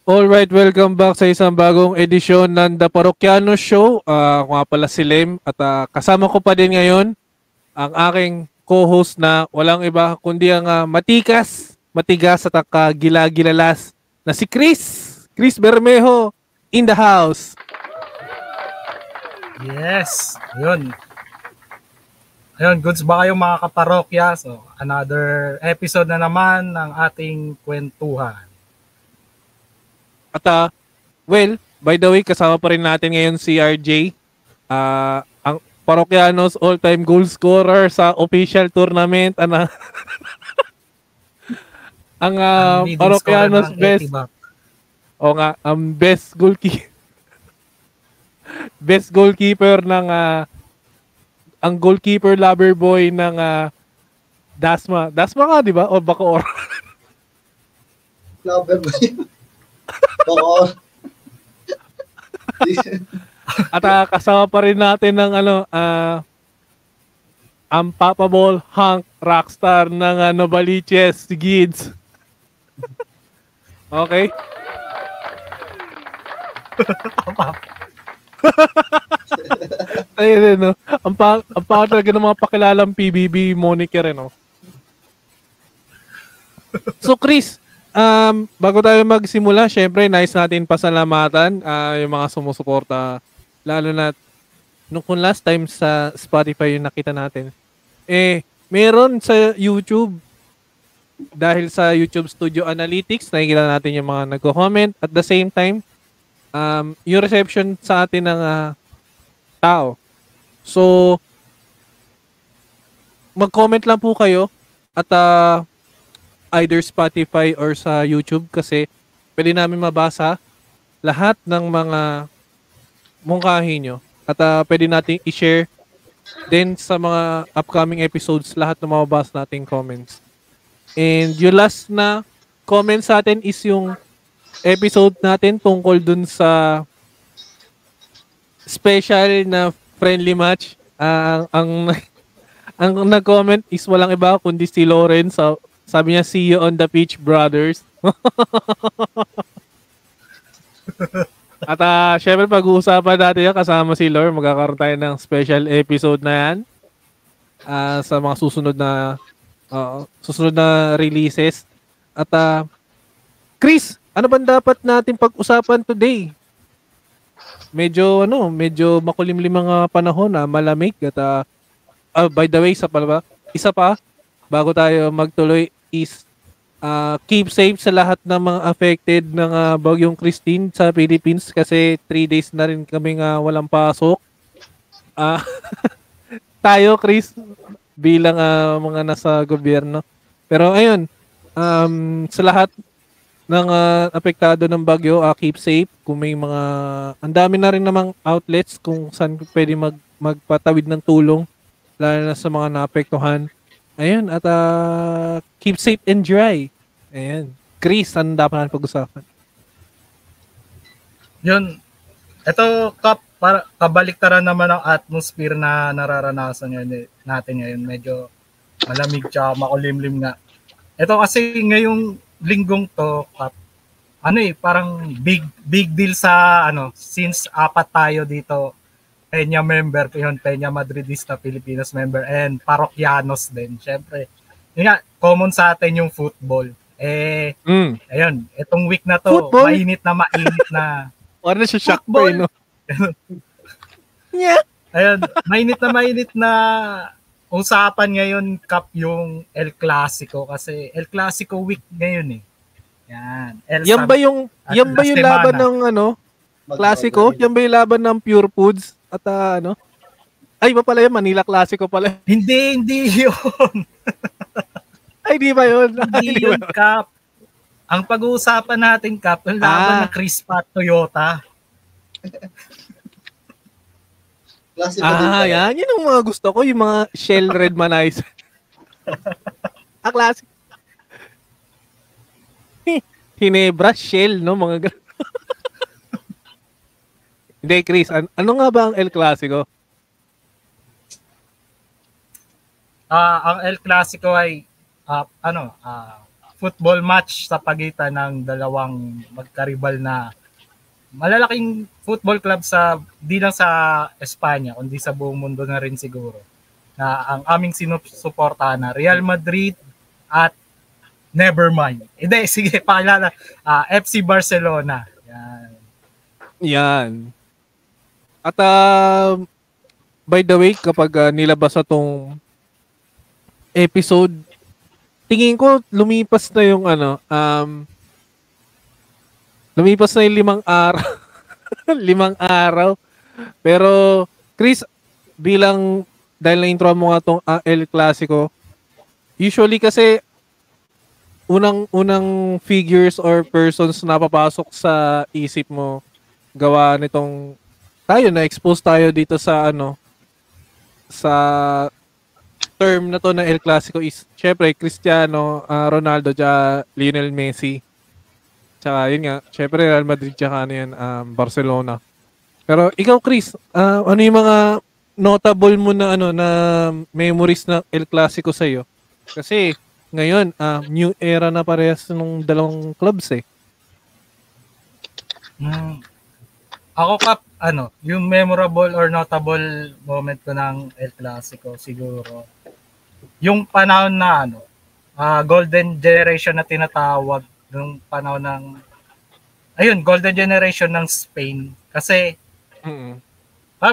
Alright, welcome back sa isang bagong edisyon ng The Parokiano Show. Ako nga pala si Lem at kasama ko pa din ngayon ang aking co-host na walang iba kundi ang matigas at gila-gilalas na si Chris Bermejo in the house. Yes, ayun. Goods ba kayo mga kaparokya? So, another episode na naman ng ating kwentuhan. At by the way, kasama pa rin natin ngayon si RJ, ang Parokianos all-time goal scorer sa official tournament. Ang Parokianos best best goalkeeper ng ang goalkeeper lover boy ng Dasma nga, di ba? O Bacoor? Lover boy. Oo. At kasama pa rin natin ng ang Papabol Hunk Rockstar ng Novaliches, si Gids. Okay? Ayun, no? Ang talaga ng mga pakilalang PBB moniker, no? So, Chris, bago tayo magsimula, syempre, nice natin pasalamatan yung mga sumusuporta. Lalo na, kung last time sa Spotify yung nakita natin, meron sa YouTube, dahil sa YouTube Studio Analytics, nakikita natin yung mga nagko-comment. At the same time, yung reception sa atin ng tao. So, mag-comment lang po kayo at either Spotify or sa YouTube kasi pwede namin mabasa lahat ng mga mungkahi nyo at pwede natin i-share din sa mga upcoming episodes lahat ng mababasa nating comments. And yung last na comment sa atin is yung episode natin tungkol dun sa special na friendly match. Ang nag-comment is walang iba kundi si Lawrence. Sabi niya, see you on the pitch, brothers. At syempre pag-uusapan natin yan kasama si Lor. Magkakaroon tayo ng special episode na yan sa mga susunod na releases. At Chris, ano ba dapat natin pag-usapan today? Medyo makulimlim mga panahon na malamig at by the way, isa pa bago tayo magtuloy is keep safe sa lahat ng mga affected ng Bagyong Christine sa Philippines kasi 3 days na rin kaming walang pasok. Tayo, Chris, bilang mga nasa gobyerno. Pero ayun, sa lahat ng apektado ng bagyo, keep safe. Kung may ang dami na rin namang outlets kung saan pwede magpatawid ng tulong, lalo na sa mga naapektuhan. Ayun, at keep safe and dry. Ayan. Chris, ano dapat natin pag-usapan? Yun. Ito, para kabaliktaran naman ang atmosphere na nararanasan natin ngayon. Medyo malamig tsaka makulimlim nga. Ito kasi ngayong linggong to, parang big deal sa since 4 tayo dito. Peña member, Peña Madridista Filipinas member, and Parokianos din. Siyempre, yun nga, common sa atin yung football. Ayun, itong week na to, football? mainit na. Ano siya shock pa no? Yeah. Ayun, mainit na usapan ngayon, Kap, yung El Clasico. Kasi El Clasico week ngayon Yan. Yan ba yung laban ng Clasico? Yan ba yung laban ng Pure Foods? At Ay, iba pala yun. Manila Classico pala. Hindi yun. Ay, di ba yun? Hindi yun, Kap. Ang pag-uusapan natin, Kap, ang laban ng Crispa at Toyota. Klase pa din pala. Yan. Yun ang mga gusto ko. Yung mga Shell Red Manizer. Klase. Hinebra, Shell, no? Mga ganun. Hindi, Chris. Ano nga ba ang El Clasico? Ang El Clasico ay football match sa pagitan ng dalawang magkaribal na malalaking football club di lang sa Espanya, kundi sa buong mundo na rin siguro. Na ang aming sinusuportahan na Real Madrid at Nevermind. Hindi, sige, paalala. FC Barcelona. Yan. At by the way, kapag nilabas na tong episode, tingin ko lumipas na yung lumipas na yung 5 araw. 5 araw. Pero Chris, dahil na-intro mo nga tong El Clasico, usually kasi unang figures or persons na papasok sa isip mo gawa nitong na-expose tayo dito sa sa term na to na El Clasico is syempre Cristiano Ronaldo at Lionel Messi. Tsaka yun nga, syempre Real Madrid tsaka Barcelona. Pero ikaw Chris, ano yung mga notable mo na na memories ng El Clasico sa iyo? Kasi ngayon, new era na parehas ng dalawang clubs eh. Ako Kap, yung memorable or notable moment ko ng El Clasico siguro. Yung panahon na golden generation na tinatawag, yung panahon ng golden generation ng Spain kasi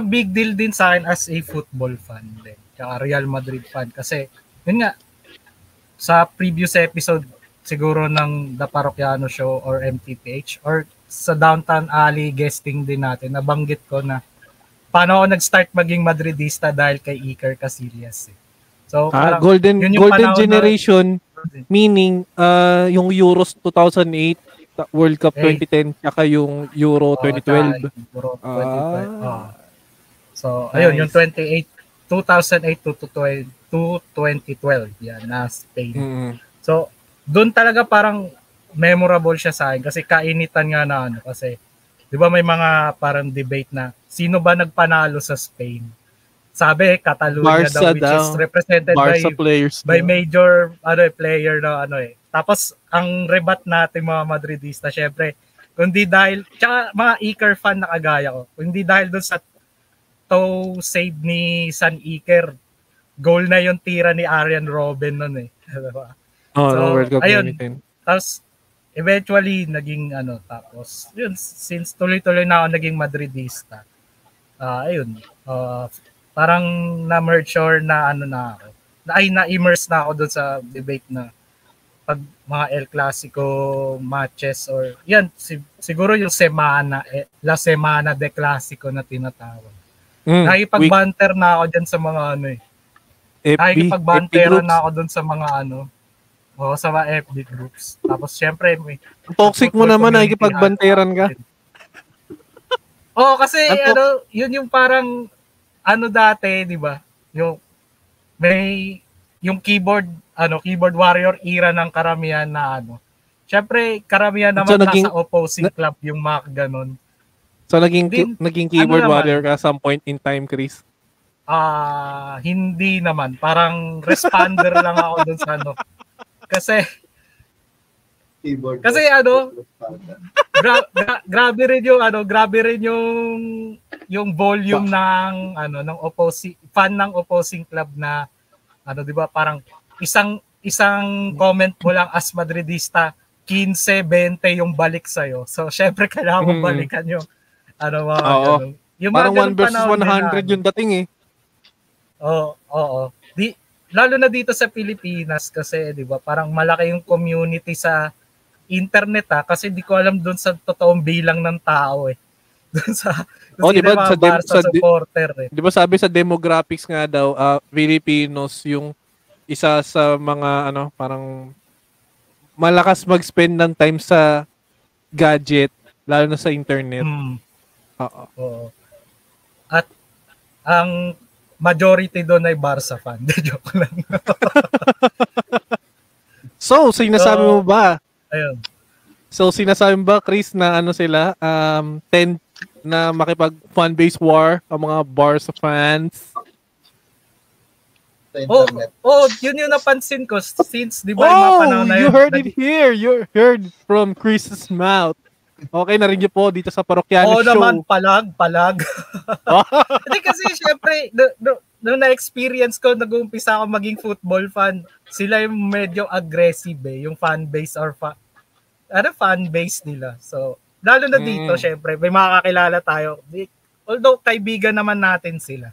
big deal din sa akin as a football fan din. Kaya Real Madrid fan kasi yun nga sa previous episode siguro ng The Parroquiano Show or MTPH or sa Downtown Alley guesting din natin, nabanggit ko na paano ako nag-start maging Madridista dahil kay Iker Casillas. So, golden generation meaning yung Euros 2008, World Cup 2010, saka yung Euro 2012. Euro 2012. So, ayun, yung 2008 to 2012, yan, na Spain. So, doon talaga parang memorable siya sa akin kasi kainitan nga na kasi 'di ba may mga parang debate na sino ba nagpanalo sa Spain? Sabi Catalonia daw, which is represented by major player na Tapos ang rebat natin mga Madridista syempre, kundi dahil tsaka mga Iker fan na kagaya ko, kundi dahil doon sa toe save ni San Iker, goal na yung tira ni Arjen Robben noon diba? World Cup ayun. 2010. Tapos eventually naging tapos yun, since tuloy-tuloy na ako naging Madridista. Parang na-merge or na ako. Na-immerse na ako doon sa debate na pag mga El Clasico matches or yan siguro yung La Semana de Clasico na tinatawag. Nakikipag-banter na ako diyan sa mga nakikipag-banter na ako doon sa mga sa mga FB groups. Tapos syempre may toxic mo naman, nakikipagbanteran ka. Kasi yun yung parang dati, 'di ba? Yung may yung keyboard warrior era ng karamihan na Syempre karamihan naman nasa opposing club yung mga ganun. So naging keyboard warrior ka some point in time, Chris? Hindi naman, parang responder lang ako dun sa Kasi keyboard. Kasi grabe rin yung volume ng ng fan ng opposing club na 'di ba parang isang comment mo lang as Madridista 15-20 yung balik sa'yo. So syempre kailangan mo balikan yung yung parang 1 versus 100 yung dating eh. Oo. Lalo na dito sa Pilipinas kasi 'di ba parang malaki yung community sa internet kasi di ko alam doon sa totoong bilang ng tao dun sa Di ba mga Barca supporter eh. Di ba sabi sa demographics nga daw, Filipinos yung isa sa mga parang malakas mag-spend ng time sa gadget, lalo na sa internet. Oo. At ang majority doon ay Barca fan. Joke lang. So, sinasabi mo ba? Ayun. So, sinasabi mo ba, Chris, na sila, tend na makipag-fan-base war ang mga Barca fans? Yun yung napansin ko since, di ba, yung mga panahon na yun. You heard it here. You heard from Chris's mouth. Okay, narinig niyo po dito sa Parokyano Show. Naman, palag. Hindi kasi, syempre, nung na-experience ko, nag-uumpisa ako maging football fan, sila yung medyo aggressive yung fan base or fan base nila. So, lalo na dito, syempre, may makakakilala tayo. Although, kaibigan naman natin sila.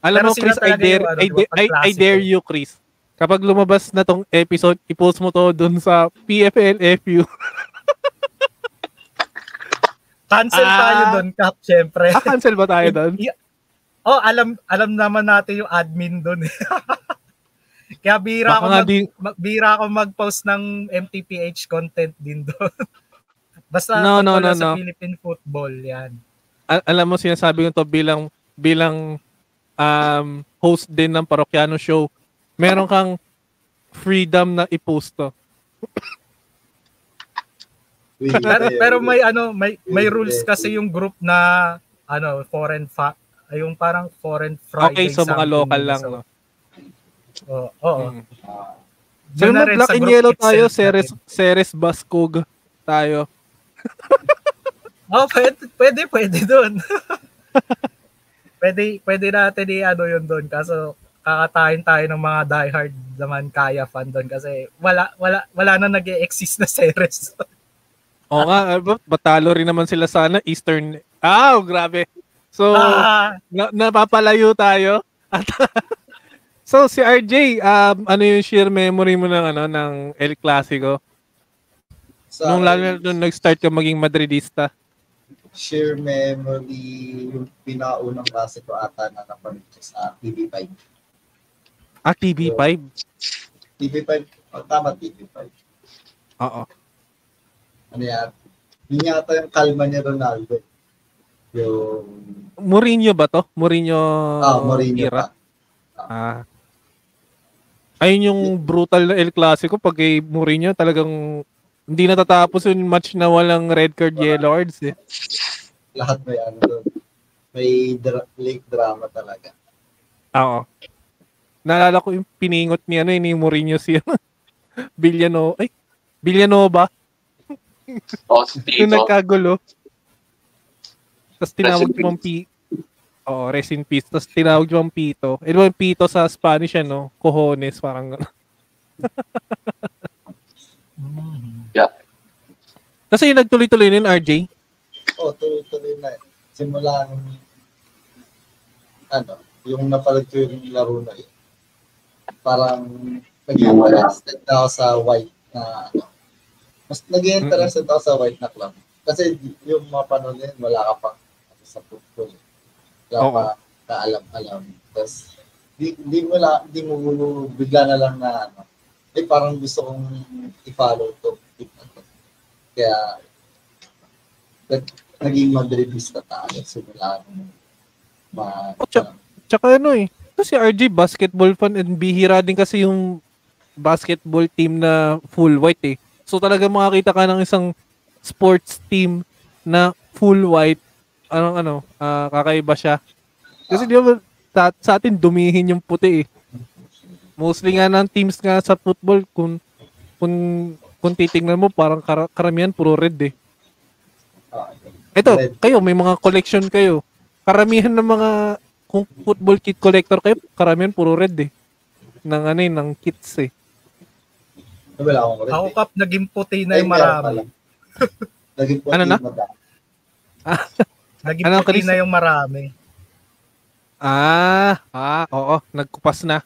Alam mo, Chris, I dare you, Chris. Kapag lumabas na tong episode, i-post mo to dun sa PFLFU. Cancel tayo dun, Cap, syempre. Cancel ba tayo dun? Alam naman natin yung admin dun. Kaya bira ako mag-post ng MTPH content din doon. Basta sa Philippine football, yan. Alam mo, sinasabi ko to bilang host din ng Parokyano Show. Meron kang freedom na i-post to. pero may rules kasi yung group na yung parang foreign Friday. Okay, so mga local lang, no? Oo. So, black and yellow tayo, Ceres Baskog tayo. Pwede doon. pwede natin yun doon. Kaso, kakatahin tayo ng mga diehard naman kaya fan doon kasi wala na nag-e-exist na Ceres. Oo nga, batalo rin naman sila sana Eastern. Grabe. So, napapalayo tayo. So, si RJ, ano yung sheer memory mo ng El Clasico? Lalo nung nag-start ka maging Madridista. Sheer memory, yung pinaunang Clasico ata na napanood sa TV5. TV5? TV5, tama, TV5. Oo. Ano yan? Yun yata yung kalma ni Ronaldo. Yung... Mourinho ba to? Mourinho era? Ayun yung brutal na El Clasico pag kay Mourinho, talagang hindi natatapos yung match na walang red card, yellow cards eh. Lahat may doon. May late drama talaga. Oo. Naalala ko yung piningot ni Mourinho si Villanova. Yung nagkagulo. Tapos tinawag yung rest in peace. Tapos tinawag yung Pito. Yung Pito sa Spanish, cojones, parang Yeah. Kasi yung nagtuloy-tuloy nun, RJ? Tuloy-tuloy na. Simula yung napalad ko yung laro na yun. Parang nag-interested ako sa white na mas nag-interested ako sa white na club. Kasi yung mga panahon din, wala ka pang sa football. Wala pa kaalam-alam. Tapos, di mo bigla na lang na parang gusto kong i-follow to. Kaya, naging Madridista tayo. Simula Tsaka kasi RJ, basketball fan, and bihira din kasi yung basketball team na full white eh. So talaga makakita ka ng isang sports team na full white, kakaiba siya. Kasi di ba sa atin dumihin yung puti eh. Mostly nga ng teams nga sa football, kung titingnan mo, parang karamihan puro red eh. Ito, kayo, may mga collection kayo. Karamihan ng mga, kung football kit collector kayo, karamihan puro red eh. Ng kits eh. Wala akong red. Ako, Kap, naging puti na yung marami. Naging puti na? Naging puti na yung marami. Oo, nagkupas na.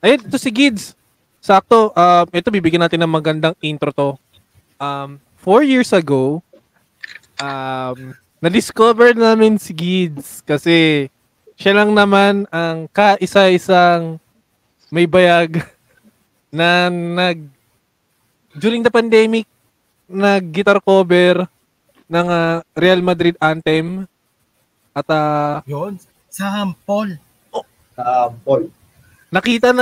Ayun, ito si Gids. Sakto, ito bibigyan natin ng magandang intro to. 4 years ago, na-discover namin si Gids kasi siya lang naman ang kaisa-isang may bayag na during the pandemic nag-guitar cover ng Real Madrid anthem at Yun. Sample. Paul. nakita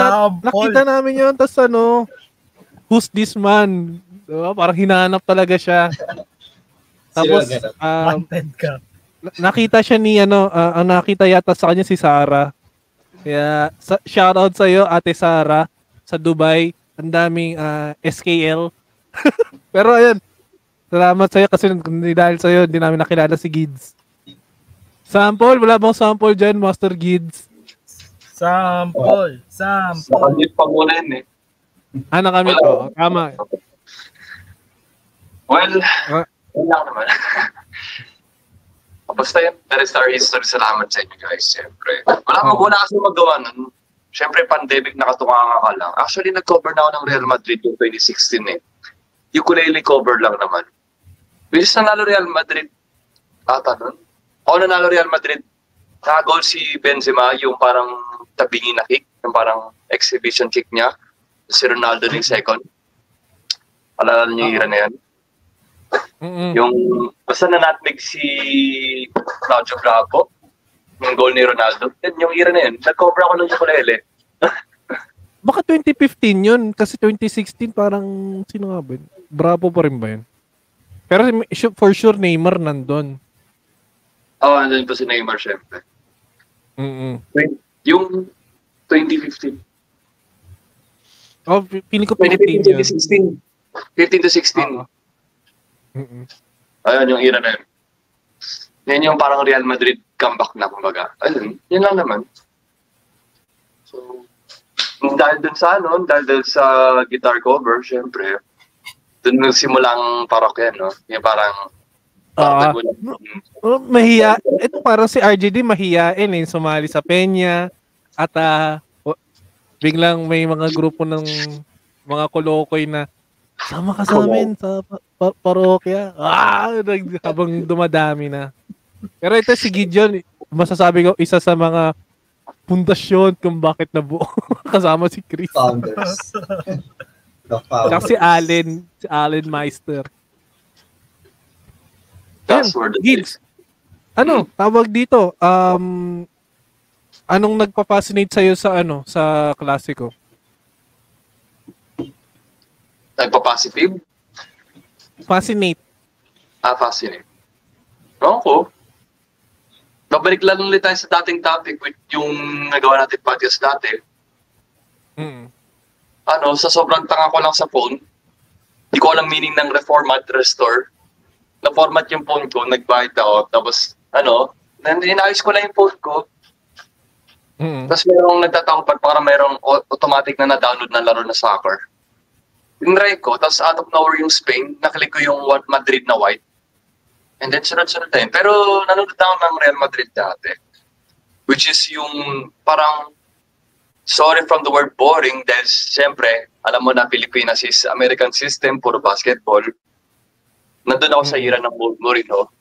namin yun, tas who's this man? Diba? Parang hinanap talaga siya. Tapos Wanted ka. nakita siya ni ang nakita yata sa kanya si Sarah. Kaya shoutout sa iyo Ate Sarah sa Dubai. Ang daming SKL. Pero ayun, salamat sa iyo kasi dahil sa iyo hindi namin nakilala si Gids. Sample, wala bang sample dyan, Master Gids? Sample. Nakamute pa muna yun eh. Nakamit ko. Tama. Well, yun lang naman. Basta yun, that is our history. Salamat sa inyo guys, siyempre. Wala kasi magawa nun. Siyempre, pandemic, nakatunganga ka lang. Actually, nag-cover na ako ng Real Madrid yung 2016 eh. Ukulele cover lang naman. Which is nanalo Real Madrid. Nun? Ako nanalo Real Madrid. Naka-goal si Benzema, yung parang tabingi na kick, yung parang exhibition kick niya. Si Ronaldo yung second. Alala niyo yung ira na yan. Yung basta na-nutmeg si Claudio Bravo, yung goal ni Ronaldo. Yan, yung ira na yun. Nag-cover ako ng ukulele. Baka 2015 yun. Kasi 2016 parang sino nga ba yun? Bravo pa rin ba yun? Pero for sure Neymar nandun. Oo, nandun pa si Neymar syempre. Yung 2015. Oh, feeling ko 15 yun. 15 to 16. Ayun, yung era na yun. Yan yung parang Real Madrid comeback na, kumbaga. Ayun, yun lang naman. So, dahil dun sa guitar cover, syempre, dun nagsimulang parokya, no? Yung parang mahiya. Ito parang si RJD mahiyain sumali sa Peña at biglang may mga grupo ng mga kolokoy na sama ka sa amin sa parokya. Habang dumadami na. Pero ito si Gideon, masasabi ko isa sa mga pundasyon kung bakit nabuo. Kasama si Chris. Founders. The founders. Tsaka si Allen Meister. That's where the Gids. Tawag dito? Anong nagpa-fascinate sa'yo sa klasiko? Nagpa-positive? Fascinate. Fascinate. Oo. Babalik lang ulit tayo sa dating topic with yung nagawa natin podcast dati. Sa sobrang tanga ko lang sa phone, hindi ko alam meaning ng reformat, restore. Na-format yung phone ko, nag-byte ako, tapos, inayos ko lang yung phone ko. Tapos merong nagtatawag para merong automatic na na-download na laro na soccer. Tinry ko, tapos out of nowhere yung Spain, naklik ko yung Madrid na white. And then sunod-sunod na yun. Pero nanonood ako ng Real Madrid dati. Which is yung parang, sorry from the word boring, dahil siyempre, alam mo na Pilipinas is American system, puro basketball. Nandun ako sa era ng Mourinho.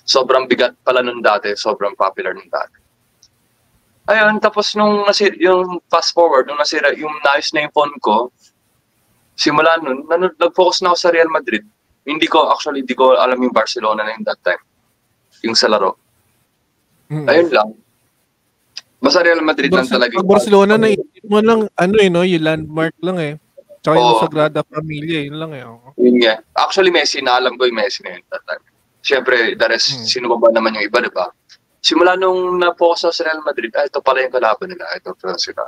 Sobrang bigat pala nun dati, sobrang popular nun dati. Ayun, tapos yung fast forward, nung nasira, yung naayos na yung phone ko, simula nun, nag-focus na ako sa Real Madrid. Hindi ko alam yung Barcelona na yung that time. Yung sa laro. Ayun lang. Basta Real Madrid lang talaga. Pag Barcelona, naisip mo lang, yung landmark lang eh. Tsaka yung Sagrada Familia, yun lang eh. Yun nga. Actually, Messi, naalam ko yung Messi na yun that time. Siyempre, the rest, sino ba naman yung iba, diba? Simula nung na-focus sa Real Madrid, ito pala yung kalaban nila. Ito pala sila.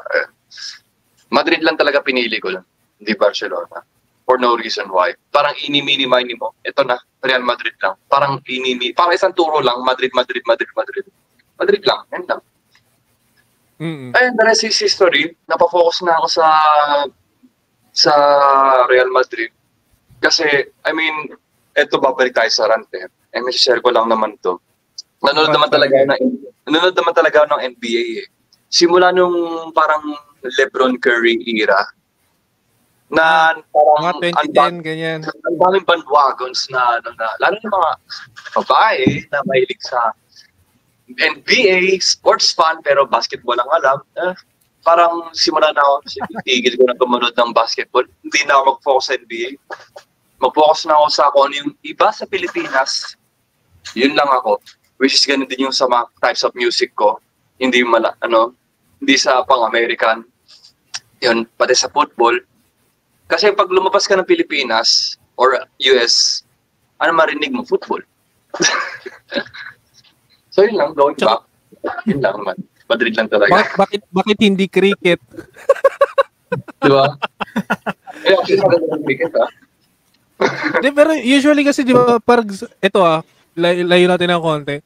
Madrid lang talaga pinili ko lang. Hindi Barcelona. For no reason why. Parang ini-mini-mini mo. Ito na, Real Madrid lang. Parang isang turo lang. Madrid. Madrid lang. Yan lang. Ayun, the rest is history. Napafocus na ako sa Real Madrid. Kasi, eto babalik tayo sa rant eh. May share ko lang naman to. Nanonood naman talaga ng NBA eh. Simula nung parang LeBron Curry era, Na parang Mga 2010, ganyan. ang daming bandwagons na lalo yung mga babae na mahilig sa NBA, sports fan, pero basketball ang alam. Parang simula na ako, tigil ko na tumunod ng basketball. Hindi na ako mag-focus sa NBA. Mag-focus na ako sa kung ano yung iba sa Pilipinas. Yun lang ako. Which is ganun din yung sa mga types of music ko. Hindi hindi sa pang-American. Yun, pati sa football. Kasi pag lumabas ka ng Pilipinas or US, ano marinig mo? Football. So yun lang, going back. Yun lang man. Madrid lang talaga. Bakit hindi cricket? Di ba? Actually, maganda ng cricket, ha? Pero usually kasi, di ba, ito layo natin ng konti.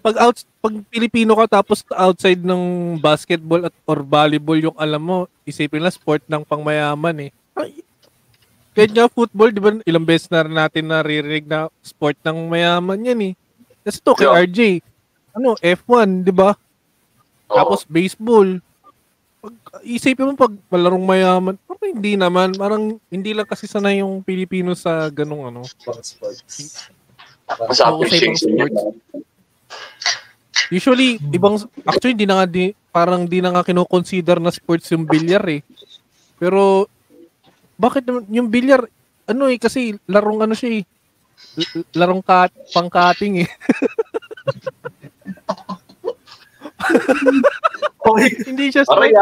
Pag Pilipino ka tapos outside ng basketball or volleyball yung alam mo, isipin na sport ng pangmayaman eh. Kahit nga football, di ba, ilang beses na natin naririnig na sport ng mayaman yan eh. Kasi to kay RJ, F1, di ba? Tapos baseball. Isipin mo pag malarong mayaman, parang hindi naman, parang hindi lang kasi sanay yung Pilipino sa ganung Sports. Mas appreciation yun. Usually, actually, parang di na nga kinoconsider na sports yung bilyar eh. Pero, bakit naman, yung bilyar, kasi larong siya eh. Larong pang-cutting eh. Hindi siya sport.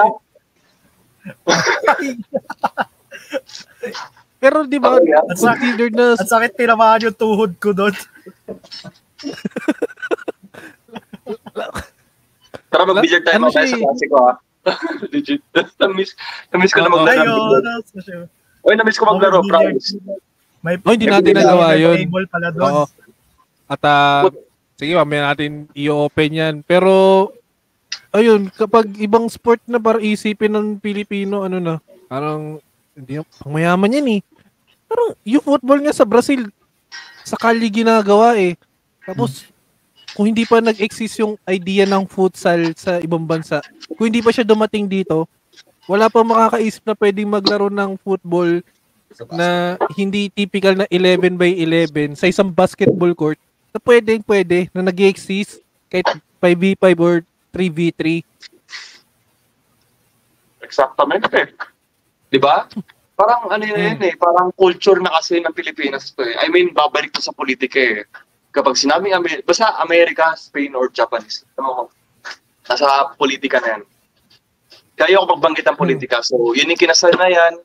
Pero di ba, considered na... Ang sakit tinamaan yung tuhod ko doon. Tara mag-billiard tayo mga sa klase ko, ha? Legit. Na-miss ko na maglaro. Na-miss ko maglaro, promise. Hindi natin nagawa yun. Table pala doon. At sige, mamaya natin i-open yan. Pero, ayun, kapag ibang sport na para isipin ng Pilipino, parang, hindi pangmayaman yan eh. Parang, yung football nga sa Brazil, sa kali ginagawa eh. Tapos, kung hindi pa nag-exist yung idea ng futsal sa ibang bansa, kung hindi pa siya dumating dito, wala pa makakaisip na pwedeng maglaro ng football na hindi typical na 11 by 11 sa isang basketball court na pwede na nag-exist kahit 5v5 or 3v3. Exactamente eh. Di ba? Parang yun eh, parang culture na kasi ng Pilipinas to eh. I mean, babalik to sa politika eh. Kapag sinabing basta America, Spain, or Japanese, nasa politika na yan. Kaya ako magbanggit ang politika. So, yun yung kinasal na yan.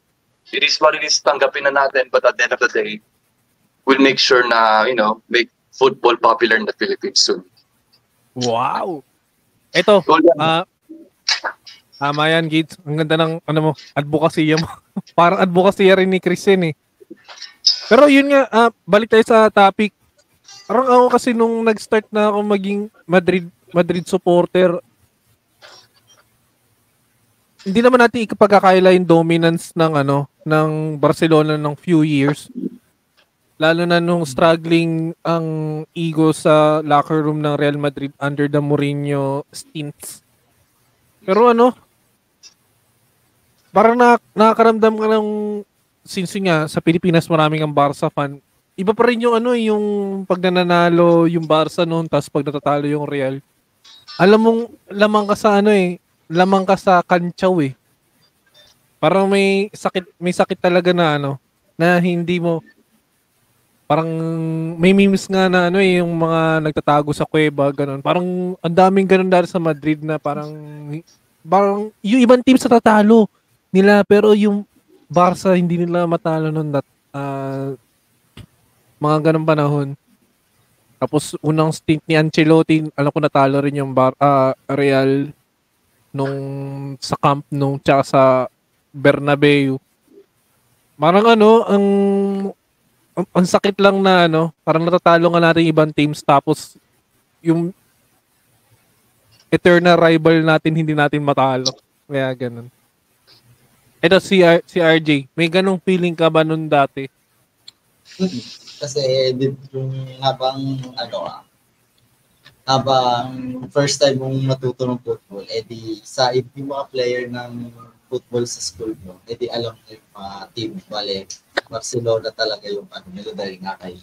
It is what it is, tanggapin na natin. But at the end of the day, we'll make sure na, make football popular in the Philippines soon. Wow! Ito, tama yan, Gids. Ang ganda ng, advokasya mo. Parang advokasya rin ni Christian eh. Pero yun nga, balik tayo sa topic. Parang ako kasi nung nag-start na ako maging Madrid supporter, hindi naman natin ikapagkakaila yung dominance ng Barcelona ng few years. Lalo na nung struggling ang ego sa locker room ng Real Madrid under the Mourinho stints. Pero parang nakakaramdam ka ng, since nga sa Pilipinas maraming ang Barca fan, iba pa rin yung yung pag nananalo yung Barca noon, tapos pag natatalo yung Real. Alam mong lamang ka sa lamang ka sa kantsaw eh. Parang may sakit talaga na na hindi mo, parang may memes nga na yung mga nagtatago sa kuweba, ganun. Parang ang daming ganun dahil sa Madrid na parang yung ibang team sa tatalo nila, pero yung Barca hindi nila matalo noon mga ganung panahon. Tapos unang stint ni Ancelotti, alam ko natalo rin yung Real nung sa Camp Nou tsaka sa Bernabeu. Parang ang sakit lang na parang natatalo nga natin ibang teams tapos yung eternal rival natin hindi natin matalo. Kaya ganun. Ito si RJ, may ganung feeling ka ba nun dati? Kasi yung habang first time mong matuto ng football, di sa yung mga player ng football sa school mo, edi alam mo yung mga team, bale, Barcelona talaga yung nila dahil nga kay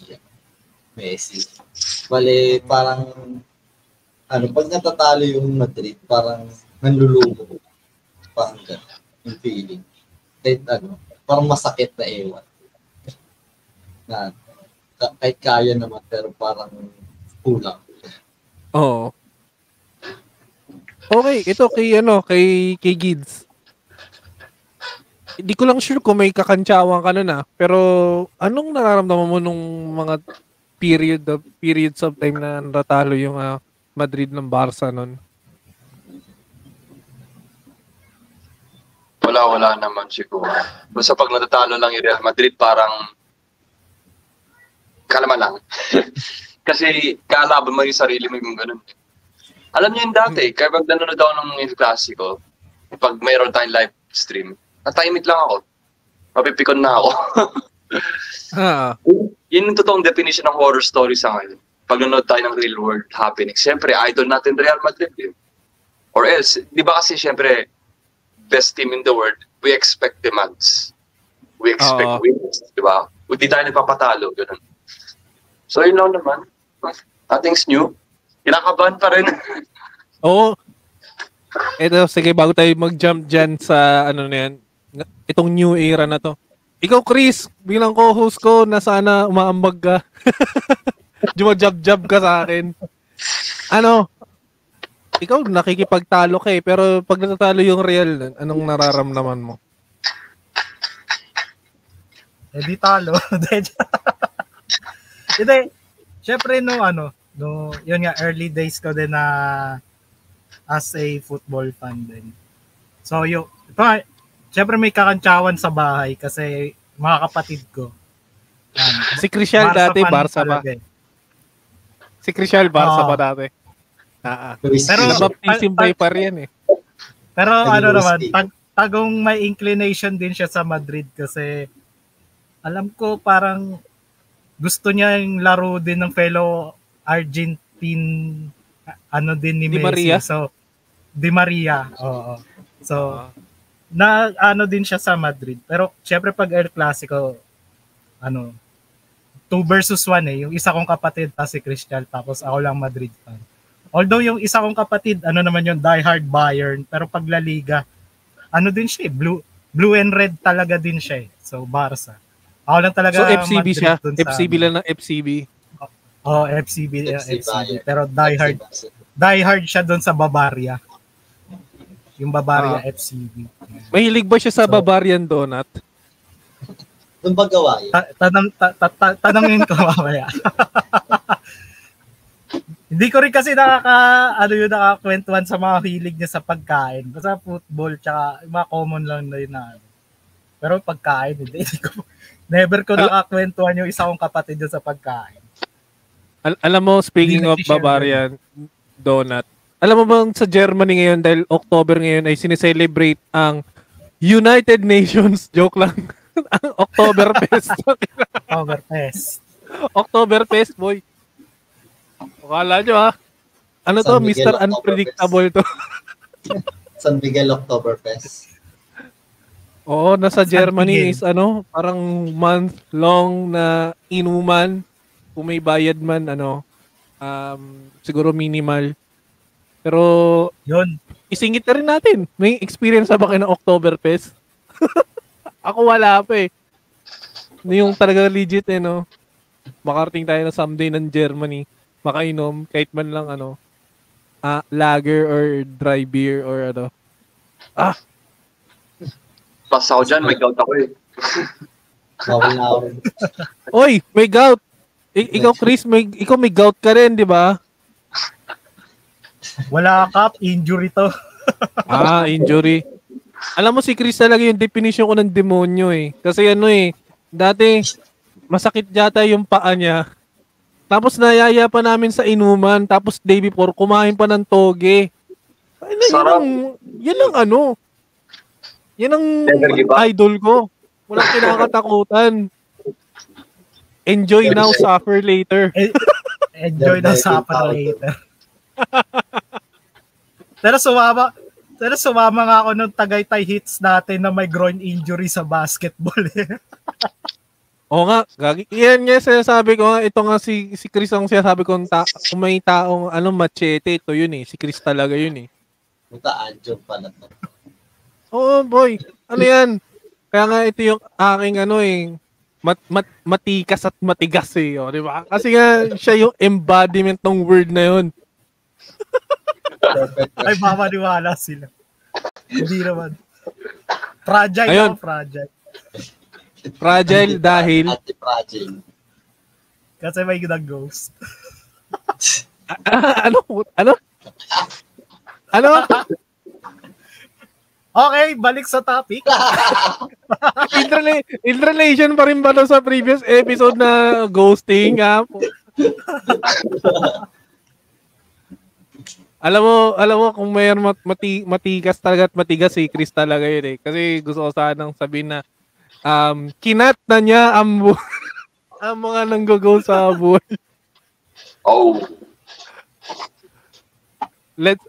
Messi. Bale, parang, pag natatalo yung Madrid, parang nanlulumo. Parang gano'n, yung feeling. Kahit parang masakit na ewan. Na, kahit kaya naman, pero parang kulang. Oo. Okay, ito kay Gids. Hindi ko lang sure kung may kakantsawan ka nun pero anong nararamdaman mo nung mga periods of time na natalo yung Madrid ng Barca nun? Wala naman siguro. Basta pag natatalo lang yung Real Madrid, parang kalma lang. Kasi kalaban mo yung sarili mo yung ganun. Alam niyo yung dati, kaya pag nanonood ako ng El Clasico, pag mayroon tayong live stream, natahimik lang ako. Mapipikon na ako. Yun yung totoong definition ng horror story sa ngayon. Pag nanonood tayo ng real world happening, siyempre, idol natin Real Madrid. Or else, di ba kasi siyempre, best team in the world, we expect demands. We expect wins, di ba? Hindi tayo nagpapatalo, gano'n. So, yun lang naman. Nothing's new. Kinakabahan pa rin. Oo. Ito, sige, bago tayo mag-jump dyan sa, itong new era na to. Ikaw, Chris, bilang co-host ko, na sana umaambag ka. Jumajab-jab ka sa akin. Ikaw, nakikipagtalo ka pero pag natatalo yung Real, anong nararamdaman mo? Di talo. Hindi, syempre yun nga, early days ko din na as a football fan din. So, syempre may kakantsawan sa bahay kasi mga kapatid ko. Si Crisial dati, Barca ba? Si Crisial, Barca ba dati? Pero nabaptism by pa rin Pero naman, tagong may inclination din siya sa Madrid kasi alam ko parang gusto niya yung laro din ng fellow Argentine din ni Di Messi. Maria? So, Di Maria. Oo. So, din siya sa Madrid. Pero syempre pag El Clasico, 2 versus 1 Yung isa kong kapatid si Crisial tapos ako lang Madrid fan. Although yung isa kong kapatid, naman yung diehard Bayern, pero pag La Liga, din siya blue and red talaga din siya So, Barca. Ako lang talaga so, FCB Madrid siya? FCB sa, lang ng FCB? FCB. Pero diehard siya doon sa Bavaria. Yung Bavaria FCB. Mahilig ba siya sa Bavarian Donut? Doon ba gawa yun? Tanongin ko mamaya. Hindi ko rin kasi nakakwentuhan sa mga hilig niya sa pagkain. Basta football, tsaka mga common lang na yun Pero pagkain, never ko nakakwentuhan yung isa kong kapatid niya sa pagkain. Alam mo, speaking of Bavarian Donut, alam mo bang sa Germany ngayon, dahil October ngayon, ay sineselebrate ang United Nations, joke lang, ang Oktoberfest. Oktoberfest, boy. Akala nyo to, Mr. Unpredictable to. San Miguel Oktoberfest. Oo, nasa Germany is parang month-long na inuman. Kung may bayad man, siguro minimal. Pero, yun, isingit na rin natin. May experience na ba kayo ng Oktoberfest? Ako wala pa Yung talaga legit makarating tayo na someday ng Germany. Makainom, kahit man lang lager or dry beer or Pas ako dyan, may gout ako Bawal na ako. Oy, may gout. Ikaw, Chris, ikaw may gout ka rin, di ba? Wala kap, injury to. Injury. Alam mo si Chris talaga yung definition ko ng demonyo Kasi dati masakit yata yung paa niya. Tapos nayaya pa namin sa inuman, tapos day before kumain pa ng toge. Yan ang idol ko. Walang kinakatakutan. Enjoy now, suffer later. Enjoy now, suffer later. Pero Pero sumama nga ako nung Tagaytay Hits natin na may groin injury sa basketball eh. Oo nga, gagi. Yan nga sinasabi ko nga, ito nga si Chris ang sinasabi ko, kung may taong machete, ito yun eh. Si Chris talaga yun eh. Puta, anjo pala to. Oo, boy. Ano yan? Kaya nga ito yung aking matikas at matigas eh. O, di ba? Kasi nga, siya yung embodiment ng word na yun. Perfect. Ay, mamaniwala sila. Hindi naman. Fragile Ayun. ako, fragile. Fragile dahil... Anti-fragile. Kasi may nag-ghost. Ano? Okay, balik sa topic. In relation pa rin ba to sa previous episode na ghosting? Alam mo kung mayroon matigas talaga at matigas si Chris talaga yun eh. Kasi gusto ko sanang sabihin na kinat na niya ang mga nanggo-go sa buhay. Oh. Let's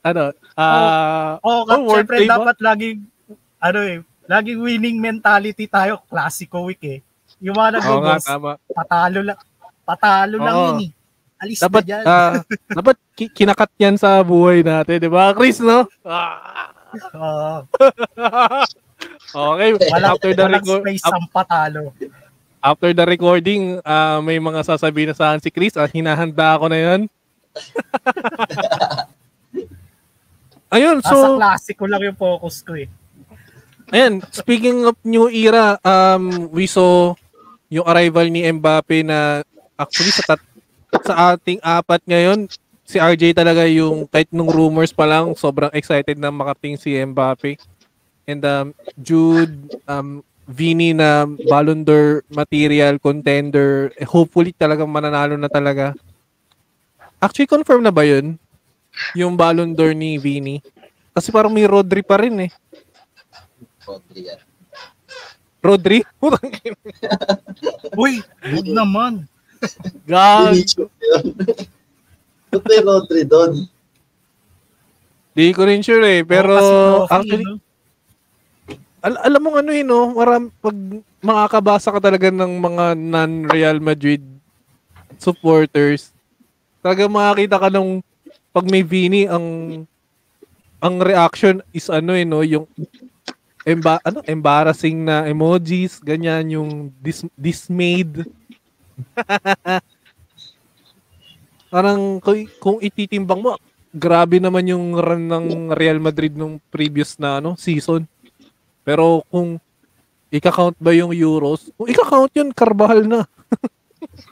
Syempre dapat laging winning mentality tayo. Classico week eh. Yung mga nag-ghost, patalo lang yun eh. Alis dapat, na dyan. Dapat kinakat yan sa buhay natin, di ba, Chris, no? Okay, walang space ang patalo. After the recording, may mga sasabihin na sa akin si Chris, hinahanda ako na yun. Ayun, so... Sa klasiko lang yung focus ko eh. Ayan, speaking of new era, we saw yung arrival ni Mbappe na actually sa ating apat ngayon, si RJ talaga yung kahit nung rumors pa lang, sobrang excited na makating si Mbappe. And Jude, Vini na Ballon d'Or material contender, hopefully talagang mananalo na talaga. Actually, confirm na ba yun? Yung Ballon d'Or ni Vini? Kasi parang may Rodri pa rin eh. Rodri yan. Rodri? Uy, huwag naman. God. Ba't may Rodri doon? Di ko rin sure eh. Pero actually, alam mo ano yun, no? Pag makakabasa ka talaga ng mga non-Real Madrid supporters, talaga makakita ka nung pag may Vini, ang reaction is no, yung embarrassing na emojis, ganyan, yung dismayed. Parang kung ititimbang mo, grabe naman yung run ng Real Madrid nung previous na season. Pero kung ika-count ba yung Euros, kung ika-count yun, Carvajal na.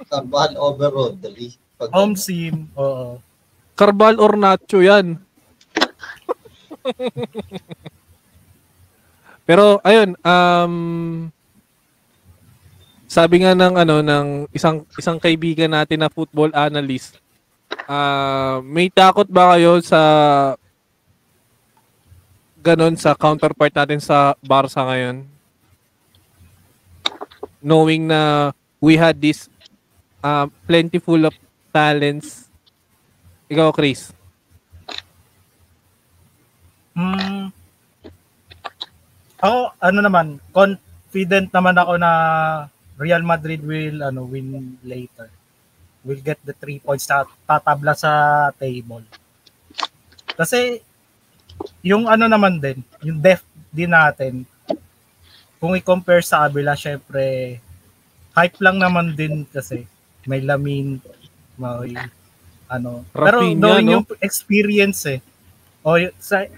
Carvajal over Rodri. Home team. Oo. Carvajal or Nacho yan. Pero ayun, sabi nga ng isang kaibigan natin na football analyst, may takot ba kayo sa ganon sa counterpart natin sa Barca ngayon? Knowing na we had this plentiful of talents. Ikaw, Chris? Ako, confident naman ako na Real Madrid will win later. Will get the 3 points na tatabla sa table. Kasi yung naman din, yung depth din natin, kung i-compare sa Abila, syempre hype lang naman din kasi may Lamine, may pero Rafinha, knowing yung experience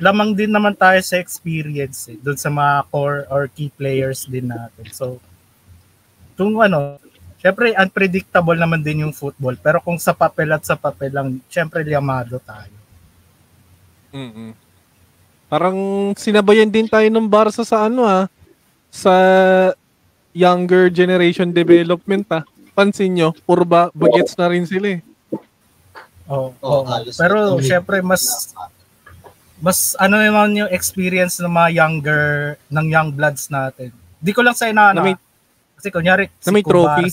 lamang din naman tayo sa experience doon sa mga core or key players din natin. So, syempre unpredictable naman din yung football. Pero kung sa papel lang, syempre liyamado tayo. Mm-mm. Parang sinabayan din tayo ng Barca sa sa younger generation development Pansin nyo, puro bagets na rin sila eh. Pero syempre mas naman yung experience ng mga young bloods natin. Di ko lang sa kasi kunyari na may trophy.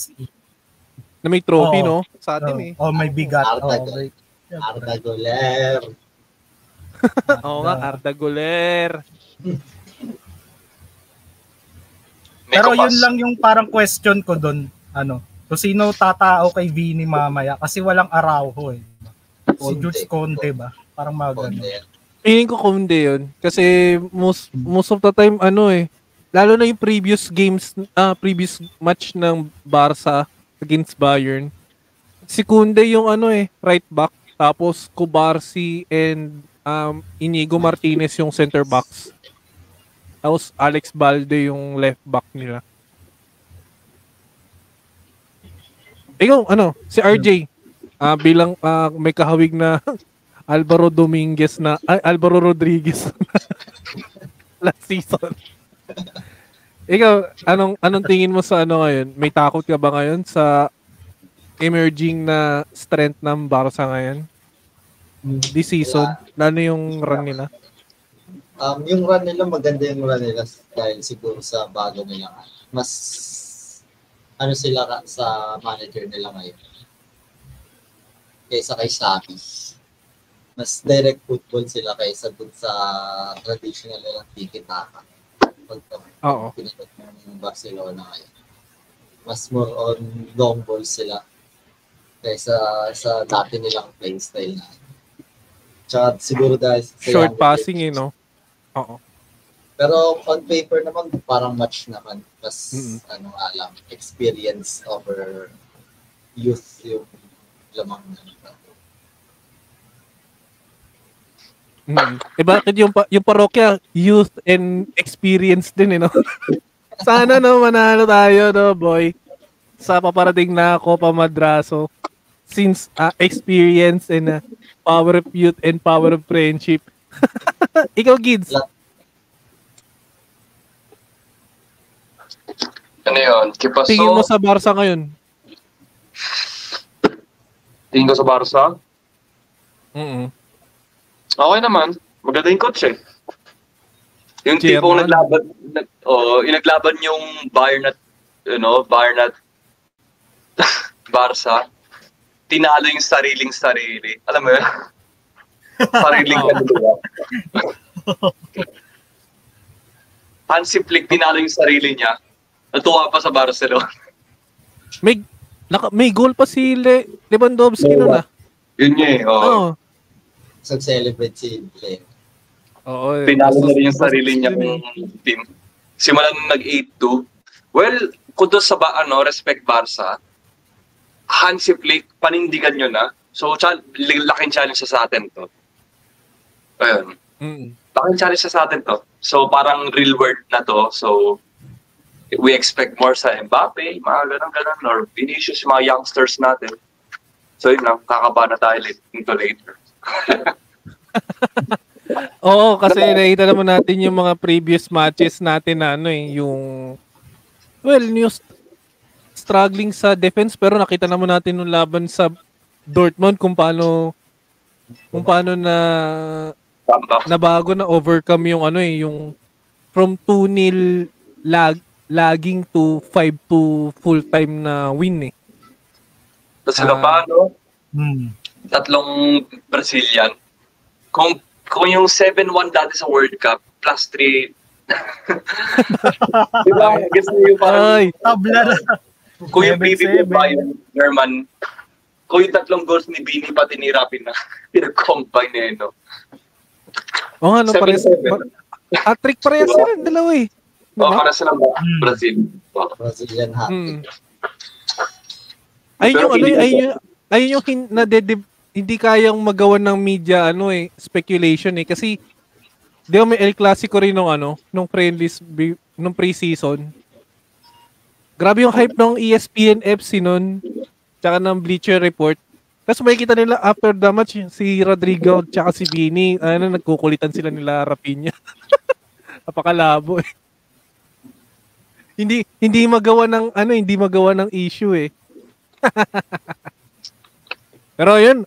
Na may trophy, no? Sa atin eh. May bigat. Arda Güler. Oo nga, Arda Güler. Pero Nico yun Paz. lang yung parang question ko doon. Kung sino tatao kay Vini mamaya kasi walang Araujo eh. Si Conte. Jules Conte ba? Parang mga ganun. Conte. Feeling ko Kunde yun. Kasi most of the time, lalo na yung previous previous match ng Barca against Bayern. Si Kunde yung right back. Tapos Kubarsi and Inigo Martinez yung center backs. Tapos Alex Balde yung left back nila. Ikaw, si RJ, bilang may kahawig na Alvaro Rodriguez last season. Ikaw, anong tingin mo sa ngayon? May takot ka ba ngayon sa emerging na strength ng Barca ngayon? This season, lalo yung run nila. Yung run nila, maganda yung run nila dahil siguro sa bago nila. Mas sila sa manager nila ngayon kaysa kay Xavi. Mas direct football sila kaysa dun sa traditional nilang tiki-taka. Oo. Pinatag ng Barcelona ngayon. Mas more on long ball sila kaysa sa dati nilang playing style na. Tsaka siguro dahil sa Short younger passing, generation. Oo. Pero on paper naman, parang match naman. Mas, experience over youth yung lamang na. Bakit yung parokya, youth and experience din, no? Sana, manalo tayo, boy. Sa paparating na Copa Madraso. Since experience and power of youth and power of friendship. Ikaw, Gids. Ano yun? Kipaso. Tingin mo sa Barca ngayon? Tingin ko sa Barca? Okay naman. Maganda yung coach eh. Yung tipong naglaban yung Bayern at Barca. Tinalo yung sarili. Alam mo yun? Sariling kanila. Hansi Flick, tinalo yung sarili niya. Natuwa pa sa Barcelona. May goal pa si Lewandowski nun Yun niya eh. Oo. Celebrate si player. Oo. Tinalo na rin yung sarili niya ng team. Simula nung nag-8-2. Well, kudos sa respect Barca. Hansi Flick, panindigan nyo na. So, laking challenge sa atin to. Ayun. Laking challenge sa atin to. So, parang real world na to. So, we expect more sa Mbappe, mga ganun, or Vinicius, mga youngsters natin. So, yun lang. Kakaba na tayo into later. Oo, kasi nakita naman natin yung mga previous matches natin na yung struggling sa defense, pero nakita naman natin yung laban sa Dortmund kung paano nabago na overcome yung yung from 2-0 lagging to 5-2 full time na win eh. Tapos sila pa, tatlong Brazilian. Kung yung 7-1 dati sa World Cup, plus 3. Diba? Guess mo yung parang... Tabla na. Kung yung BB ba yung German, kung yung tatlong goals ni Bini pati ni Rapin na pinag-combine na yun, no? Oo nga, pares. Hat-trick parehas sila, dalawa eh. Oo, para sila Brazil. Brazilian hat-trick. Ayun yung hindi kayang magawa ng media speculation eh kasi di ba may El Clasico rin nung friendlies nung pre-season. Grabe yung hype ng ESPN FC nun tsaka ng Bleacher Report. Tapos makikita nila after the match si Rodrigo tsaka si Vini nagkukulitan sila nila Rafinha. Napakalabo eh. Hindi magawa ng issue eh. Pero yun,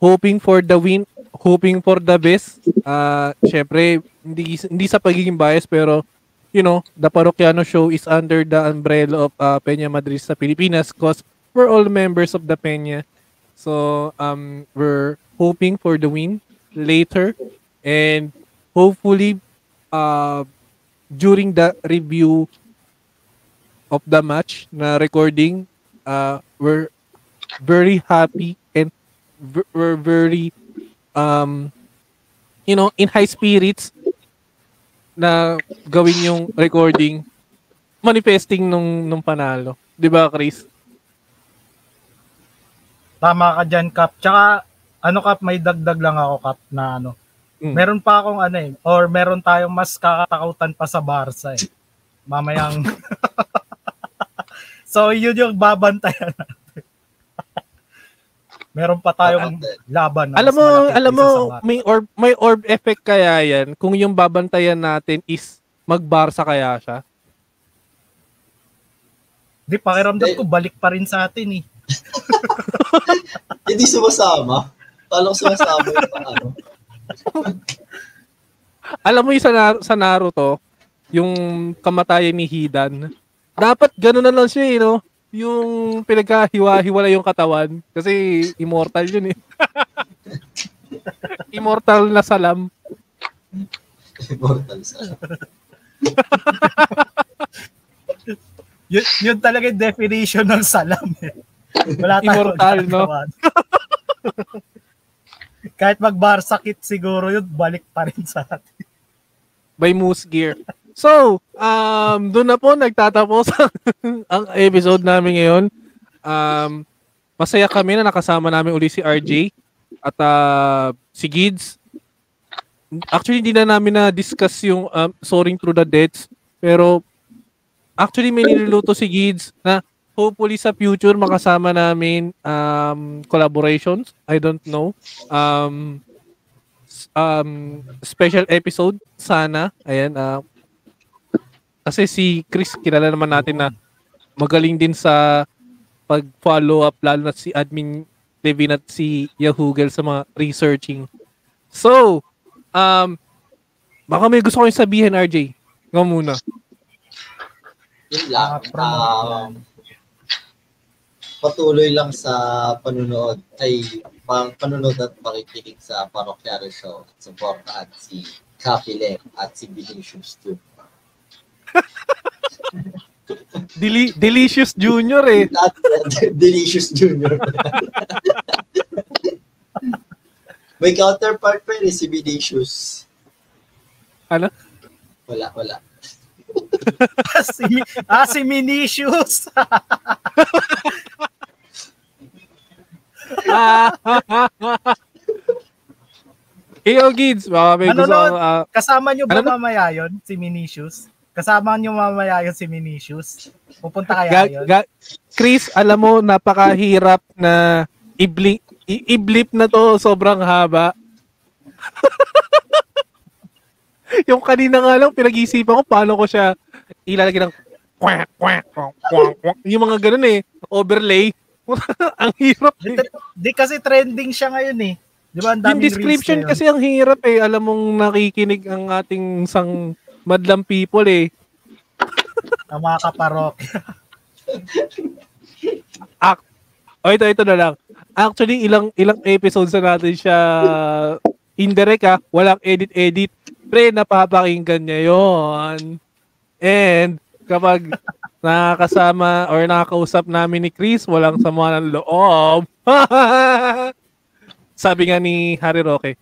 hoping for the win, hoping for the best. Syempre, hindi sa pagiging bias, pero, the Parroquiano Show is under the umbrella of Peña Madrid sa Pilipinas because we're all members of the Peña. So, we're hoping for the win later. And hopefully, during the review of the match na recording, we're very happy and we're very, in high spirits na gawin yung recording manifesting nung panalo. 'Di ba, Chris? Tama ka dyan, Kap. Tsaka, Kap, may dagdag lang ako, Kap, na meron pa akong or meron tayong mas kakatakutan pa sa Barca eh. Mamayang, so yun yung babantayan natin. Meron pa tayong laban. Alam mo, may orb effect kaya yan kung yung babantayan natin is mag-Barca kaya siya? Di, pakiramdam ko, balik pa rin sa atin eh. Hindi sumasama. Paano sumasama yung Alam mo yung sa Naruto, yung kamatayan ni Hidan, dapat gano'n na lang siya eh, no? Yung pinagkahiwa-hiwala yung katawan. Kasi immortal yun eh. Immortal na salam. Immortal salam. Yun talaga yung definition ng salam eh. Wala immortal, no? Kahit mag-Barca kit siguro yun, balik pa rin sa atin. By Moose Gear. So, doon na po nagtatapos ang episode namin ngayon. Masaya kami na nakasama namin uli si RJ at si Gids. Actually, hindi na namin na-discuss yung Soaring Through the Depths. Pero, actually, may niluluto si Gids na hopefully sa future makasama namin collaborations. I don't know. Special episode sana. Ayan. Kasi si Chris, kilala naman natin na magaling din sa pag-follow up, lalo na si Admin Levin at si Yahoogle sa mga researching. So, baka may gusto ko yung sabihin, RJ. Nga muna. Yun lang. Patuloy lang sa panunood panunood at pakikinig sa Parokyari Show at supportahan si Kapile at si Vinicius too. Delicious Junior eh. Delicious Junior. May counterpart pa rin si Vinicius. Ano? Wala. Si Vinicius. Iyo, Gids, baka may gusto kasama nyo ba mamaya yun, si Vinicius? Kasama nyo mamaya yun si Vinicius? Pupunta kaya yun? Chris, alam mo, napakahirap na i-blip na to, sobrang haba. Yung kanina nga lang, pinag-iisipan ko paano ko siya ilalagay ng kwak, kwak, kwak, kwak. Yung mga ganun eh, overlay. Ang hirap eh. Di kasi trending siya ngayon eh. Di ba, ang daming yung description kasi ang hirap eh. Alam mong nakikinig ang ating isang madlang people eh. Ang mga kaparok. Ito na lang. Actually, ilang episodes na natin siya indirect walang edit. Pre, napapakinggan niya yon. And kapag nakakasama or nakakausap namin ni Chris, walang sama ng loob. Sabi nga ni Harry Roque,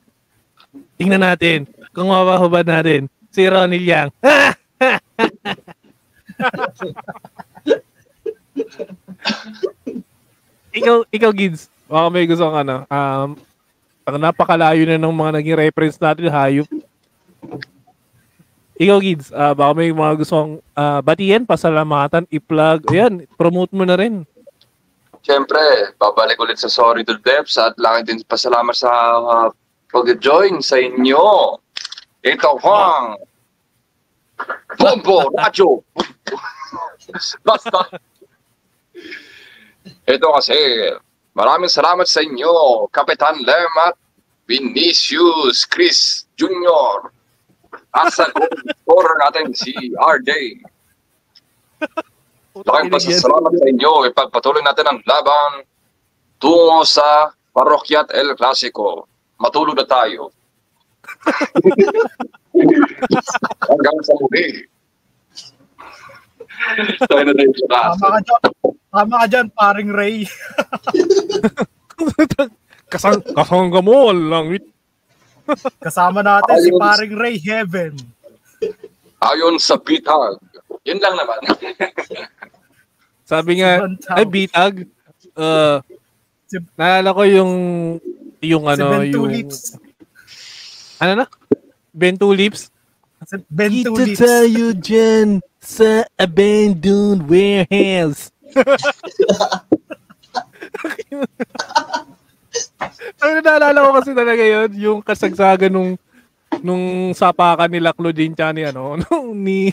tingnan natin kung mapapahubad natin si Ronnie Yang. ikaw Gids, baka may gusto kang napakalayo na ng mga naging reference natin, hayop. Ikaw, Gids, baka may mga gusto kong batiyan, pasalamatan, i-plug, ayan, promote mo na rin. Siyempre, babalik ulit sa Sorry to Depths at laki din pasalamat sa pag-join sa inyo. Ito Juan Bombo Radyo. Basta. Ito kasi, maraming salamat sa inyo, Kapitan Lem at Vinicius Chris Jr. At sa scorer natin si RJ. Laking pasasalamat sa inyo. Ipagpatuloy natin ang laban tungo sa Parokyat El Clasico. Matulog na tayo. Hanggang sa muli. Tayo na tayo sa Tama ka dyan, paring Ray. Kasangga mo, langit. Kasama natin si paring Ray Heaven. Ayon sa bitag. Yun lang naman. Sabi nga, ay bitag. Naalala ko yung ano, si yung... Lips. Ano na? Bento Lips? Si Bento Kita Lips. tayo dyan sa abandoned warehouse. Ang naalala ko kasi talaga yun, yung kasagsagan nung sapakan nila Claudine tsaka ni ano, ni...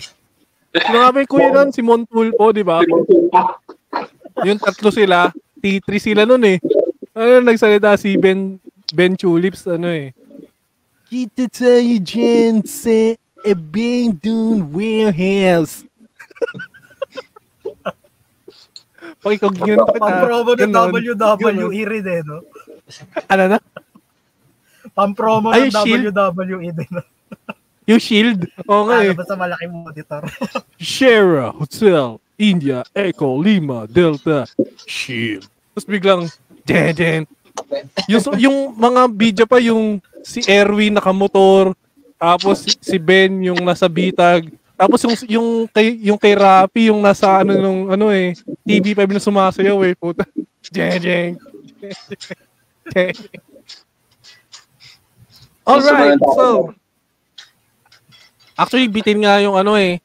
Ano nga ba yung kuya nun? Si Montulpo, di ba? Yung tatlo sila, T3 sila nun eh. Ano, nagsalita si Ben Tulips, ano eh. Kita tayo dyan sa abandoned warehouse. Pakikog yun. Pang-promo ng WWE rin eh, no? Ano na? Pang-promo Ay, ng Shield? WWE din. Yung Shield? Oo nga eh. Basta malaking monitor. Shera Hotel, India, Echo, Lima, Delta, Shield. Tapos biglang, den. Yung mga video pa, yung si Erwin nakamotor, tapos si Ben yung nasa bitag, tapos yung kay Rapi yung nasa ano eh, TV5 na sumasayaw eh, puta. Den. Alright, so actually bitin nga yung ano eh,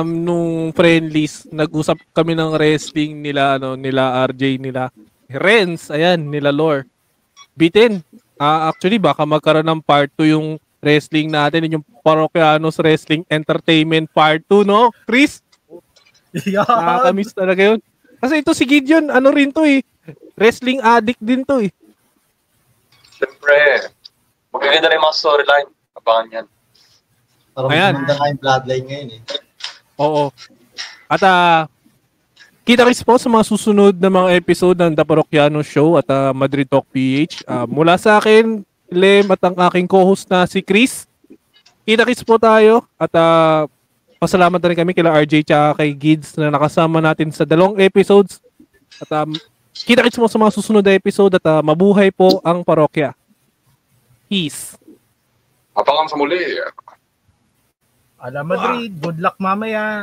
nung friendlies, nag-usap kami ng wrestling nila RJ, nila Renz, ayan, nila Lore. Bitin. Actually baka magkaroon ng part 2 yung wrestling natin, yung Parokyanos Wrestling Entertainment part 2, no? Chris? Yan. Nakakamiss talaga yun. Kasi ito si Gideon, ano rin to eh, wrestling addict din to eh. Siyempre, magaganda rin yung mga storyline. Abangan yan. Parang Ayan. maganda nga yung bloodline ngayon eh. Oo. At kita-kits po sa mga susunod na mga episode ng The Parokyanos Show at Madrid Talk PH. Mula sa akin, Lem, at ang aking co-host na si Chris. Kita-kits po tayo at pasalamat na rin kami kila RJ tsaka kay Gids na nakasama natin sa dalawang episodes. At kita-kits mo sa mga susunod na episode at mabuhay po ang parokya. Peace. Abangan sa muli. Ala Madrid, good luck mamaya.